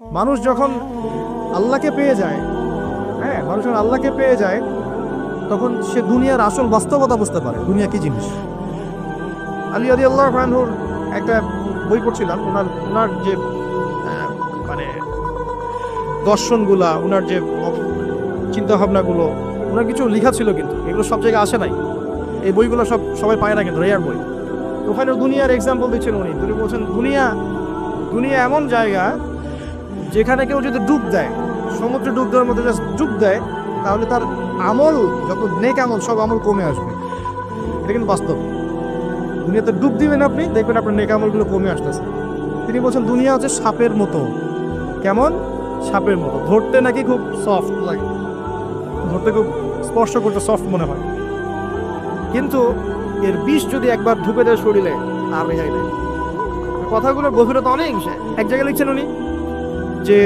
মানুষ যখন আল্লাহকে পেয়ে যায়, হ্যাঁ, মানুষ যখন আল্লাহকে পেয়ে যায় তখন সে দুনিয়ার আসল বাস্তবতা বুঝতে পারে, দুনিয়া কি জিনিস। আলী রাদিয়াল্লাহু আনহুর একটা বই পড়ছিলাম, ওনার যে মানে দর্শনগুলা, ওনার যে চিন্তা ভাবনাগুলো, ওনার কিছু লেখা ছিল, কিন্তু এগুলো সব জায়গায় আসে নাই। এই বইগুলো সবাই পায় না, কিন্তু রেয়ার বই। ওখানে দুনিয়ার এক্সাম্পল দিচ্ছেন উনি বলছেন দুনিয়া এমন জায়গা যেখানে কেউ যদি ডুব দেয়, সমুদ্রে ডুব দেওয়ার মধ্যে জাস্ট ডুব দেয়, তাহলে তার আমল, যত নেক আমল, সব আমল কমে আসবে। এটা কিন্তু বাস্তব। দুনিয়াতে ডুব দিবেন আপনি, দেখবেন আপনার নেক আমলগুলো কমে আসতেছে। তিনি বলছেন দুনিয়া হচ্ছে সাপের মতো। কেমন? সাপের মতো। ধরতে নাকি খুব সফট লাগে, ধরতে খুব স্পর্শ করতে সফট মনে হয়, কিন্তু এর বিষ যদি একবার ঢুকে দেয় শরীরে, আর রেহাই নেই। কথাগুলোর গভীরতা অনেক। এক জায়গায় লিখছেন উনি যে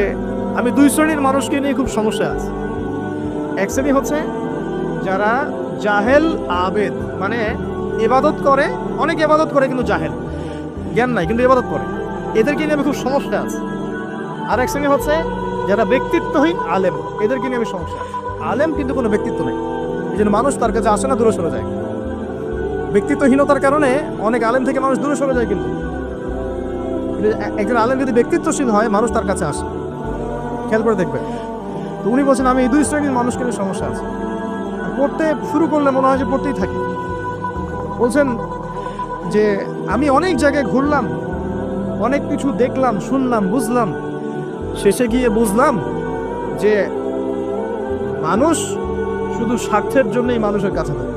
আমি দুই শ্রেণীর মানুষকে নিয়ে খুব সমস্যা আছে। এক শ্রেণী হচ্ছে যারা জাহেল আবেদ, মানে ইবাদত করে, অনেক ইবাদত করে কিন্তু জাহেল, জ্ঞান নাই কিন্তু ইবাদত করে, এদেরকে নিয়ে আমি খুব সমস্যা আছে। আর এক শ্রেণী হচ্ছে যারা ব্যক্তিত্বহীন আলেম, এদেরকে নিয়ে আমি সমস্যা আছে। আলেম কিন্তু কোনো ব্যক্তিত্ব নেই, এই জন্য মানুষ তার কাছে আসে না, দূরে সরে যায়। ব্যক্তিত্বহীনতার কারণে অনেক আলেম থেকে মানুষ দূরে সরে যায়। কিন্তু একজন আলেম যদি ব্যক্তিত্বশীল হয়, মানুষ তার কাছে আসে। খেয়াল করে দেখবেন। তো উনি বলছেন আমি এই দুই শ্রেণীর মানুষকে নিয়ে সমস্যা আছে, আর পড়তে শুরু করলে মনে হয় যে পড়তেই থাকি। বলছেন যে আমি অনেক জায়গায় ঘুরলাম, অনেক কিছু দেখলাম, শুনলাম, বুঝলাম, শেষে গিয়ে বুঝলাম যে মানুষ শুধু স্বার্থের জন্যই মানুষের কাছে থাকে।